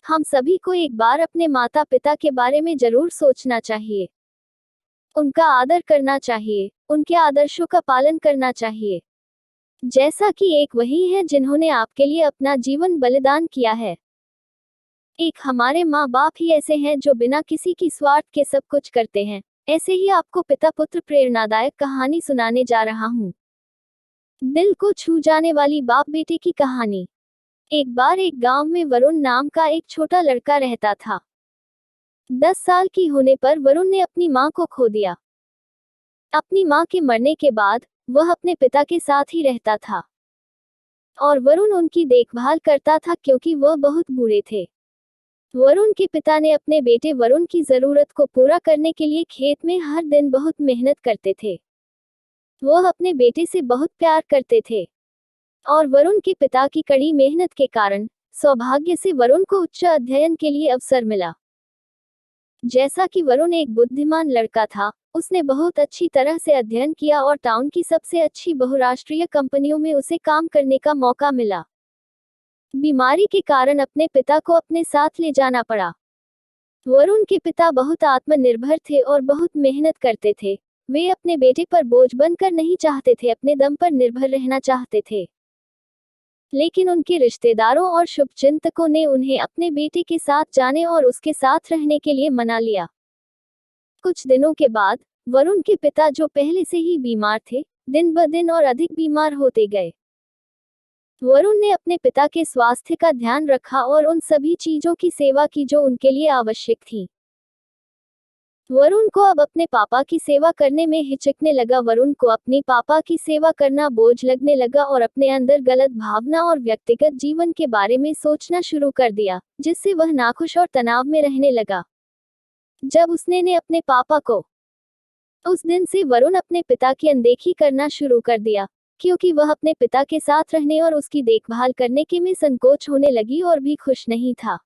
हम सभी को एक बार अपने माता पिता के बारे में जरूर सोचना चाहिए। उनका आदर करना चाहिए, उनके आदर्शों का पालन करना चाहिए। जैसा कि एक वही है जिन्होंने आपके लिए अपना जीवन बलिदान किया है। एक हमारे माँ बाप ही ऐसे हैं जो बिना किसी की स्वार्थ के सब कुछ करते हैं। ऐसे ही आपको पिता पुत्र प्रेरणादायक कहानी सुनाने जा रहा हूँ। दिल को छू जाने वाली बाप बेटे की कहानी। एक बार एक गांव में वरुण नाम का एक छोटा लड़का रहता था। 10 साल की होने पर वरुण ने अपनी माँ को खो दिया। अपनी माँ के मरने के बाद वह अपने पिता के साथ ही रहता था और वरुण उनकी देखभाल करता था क्योंकि वह बहुत बूढ़े थे। वरुण के पिता ने अपने बेटे वरुण की जरूरत को पूरा करने के लिए खेत में हर दिन बहुत मेहनत करते थे। वह अपने बेटे से बहुत प्यार करते थे और वरुण के पिता की कड़ी मेहनत के कारण सौभाग्य से वरुण को उच्च अध्ययन के लिए अवसर मिला। जैसा कि वरुण एक बुद्धिमान लड़का था, उसने बहुत अच्छी तरह से अध्ययन किया और टाउन की सबसे अच्छी बहुराष्ट्रीय कंपनियों में उसे काम करने का मौका मिला। बीमारी के कारण अपने पिता को अपने साथ ले जाना पड़ा। वरुण के पिता बहुत आत्मनिर्भर थे और बहुत मेहनत करते थे। वे अपने बेटे पर बोझ बनकर नहीं चाहते थे, अपने दम पर निर्भर रहना चाहते थे। लेकिन उनके रिश्तेदारों और शुभचिंतकों ने उन्हें अपने बेटे के साथ जाने और उसके साथ रहने के लिए मना लिया। कुछ दिनों के बाद वरुण के पिता, जो पहले से ही बीमार थे, दिन ब दिन और अधिक बीमार होते गए। वरुण ने अपने पिता के स्वास्थ्य का ध्यान रखा और उन सभी चीजों की सेवा की जो उनके लिए आवश्यक थी। वरुण को अब अपने पापा की सेवा करने में हिचकने लगा। वरुण को अपनी पापा की सेवा करना बोझ लगने लगा और अपने अंदर गलत भावना और व्यक्तिगत जीवन के बारे में सोचना शुरू कर दिया, जिससे वह नाखुश और तनाव में रहने लगा। जब उसने अपने पापा को, उस दिन से वरुण अपने पिता की अनदेखी करना शुरू कर दिया, क्योंकि वह अपने पिता के साथ रहने और उसकी देखभाल करने के में संकोच होने लगी और भी खुश नहीं था।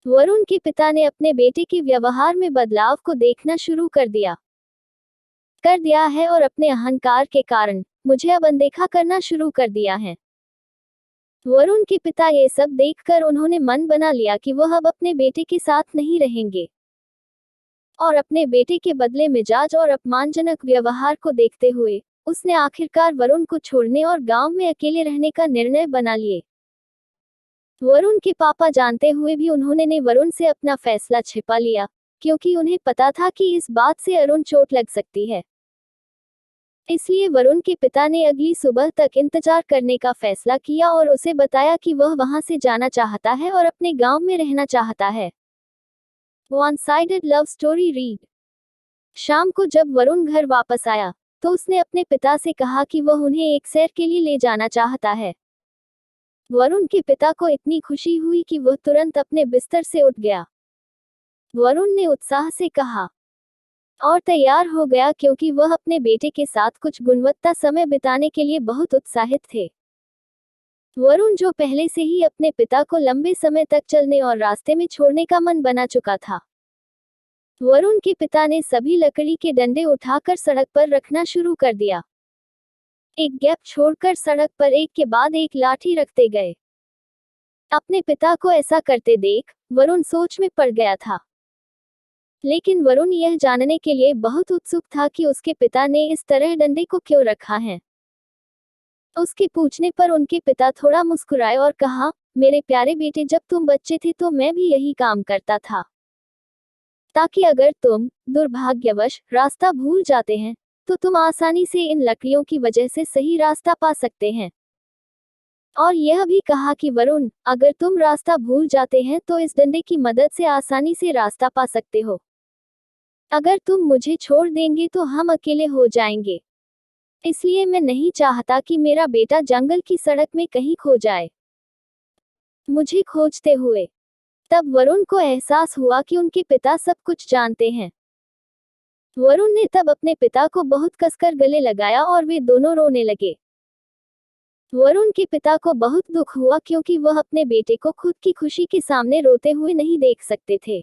वरुण के पिता ने अपने बेटे के व्यवहार में बदलाव को देखना शुरू कर दिया है और अपने अहंकार के कारण मुझे अब अनदेखा करना शुरू कर दिया है। वरुण के पिता ये सब देखकर उन्होंने मन बना लिया कि वह अब अपने बेटे के साथ नहीं रहेंगे और अपने बेटे के बदले मिजाज और अपमानजनक व्यवहार को देखते हुए उसने आखिरकार वरुण को छोड़ने और गांव में अकेले रहने का निर्णय बना लिए। वरुण के पापा जानते हुए भी उन्होंने वरुण से अपना फैसला छिपा लिया, क्योंकि उन्हें पता था कि इस बात से अरुण चोट लग सकती है। इसलिए वरुण के पिता ने अगली सुबह तक इंतजार करने का फैसला किया और उसे बताया कि वह वहां से जाना चाहता है और अपने गांव में रहना चाहता है। One sided love story read. शाम को जब वरुण घर वापस आया तो उसने अपने पिता से कहा कि वह उन्हें एक सैर के लिए ले जाना चाहता है। वरुण के पिता को इतनी खुशी हुई कि वह तुरंत अपने बिस्तर से उठ गया। वरुण ने उत्साह से कहा और तैयार हो गया, क्योंकि वह अपने बेटे के साथ कुछ गुणवत्ता समय बिताने के लिए बहुत उत्साहित थे। वरुण, जो पहले से ही अपने पिता को लंबे समय तक चलने और रास्ते में छोड़ने का मन बना चुका था। वरुण के पिता ने सभी लकड़ी के डंडे उठाकर सड़क पर रखना शुरू कर दिया। एक गैप छोड़कर सड़क पर एक के बाद एक लाठी रखते गए। अपने पिता को ऐसा करते देख वरुण सोच में पड़ गया था। लेकिन वरुण यह जानने के लिए बहुत उत्सुक था कि उसके पिता ने इस तरह डंडे को क्यों रखा है। उसके पूछने पर उनके पिता थोड़ा मुस्कुराए और कहा, मेरे प्यारे बेटे, जब तुम बच्चे थे तो मैं भी यही काम करता था, ताकि अगर तुम दुर्भाग्यवश रास्ता भूल जाते हैं तो तुम आसानी से इन लकड़ियों की वजह से सही रास्ता पा सकते हैं। और यह भी कहा कि वरुण, अगर तुम रास्ता भूल जाते हैं तो इस डंडे की मदद से आसानी से रास्ता पा सकते हो। अगर तुम मुझे छोड़ देंगे तो हम अकेले हो जाएंगे, इसलिए मैं नहीं चाहता कि मेरा बेटा जंगल की सड़क में कहीं खो जाए, मुझे खोजते हुए। तब वरुण को एहसास हुआ कि उनके पिता सब कुछ जानते हैं। वरुण ने तब अपने पिता को बहुत कसकर गले लगाया और वे दोनों रोने लगे। वरुण के पिता को बहुत दुख हुआ, क्योंकि वह अपने बेटे को खुद की खुशी के सामने रोते हुए नहीं देख सकते थे।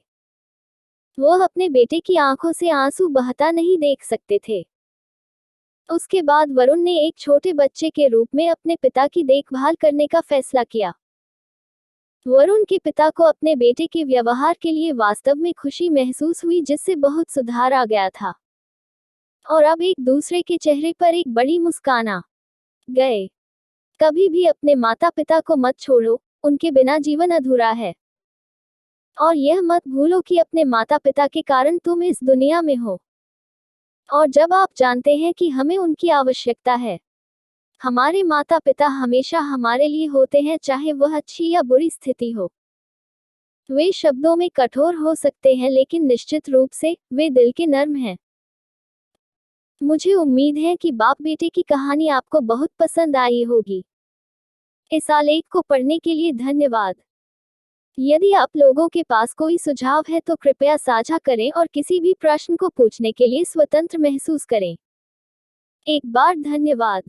वह अपने बेटे की आंखों से आंसू बहता नहीं देख सकते थे। उसके बाद वरुण ने एक छोटे बच्चे के रूप में अपने पिता की देखभाल करने का फैसला किया। वरुण के पिता को अपने बेटे के व्यवहार के लिए वास्तव में खुशी महसूस हुई, जिससे बहुत सुधार आ गया था और अब एक दूसरे के चेहरे पर एक बड़ी मुस्कान आ गए। कभी भी अपने माता पिता को मत छोड़ो, उनके बिना जीवन अधूरा है। और यह मत भूलो कि अपने माता पिता के कारण तुम इस दुनिया में हो। और जब आप जानते हैं कि हमें उनकी आवश्यकता है, हमारे माता पिता हमेशा हमारे लिए होते हैं, चाहे वह अच्छी या बुरी स्थिति हो। वे शब्दों में कठोर हो सकते हैं, लेकिन निश्चित रूप से वे दिल के नर्म हैं। मुझे उम्मीद है कि बाप बेटे की कहानी आपको बहुत पसंद आई होगी। इस आलेख को पढ़ने के लिए धन्यवाद। यदि आप लोगों के पास कोई सुझाव है तो कृपया साझा करें और किसी भी प्रश्न को पूछने के लिए स्वतंत्र महसूस करें। एक बार धन्यवाद।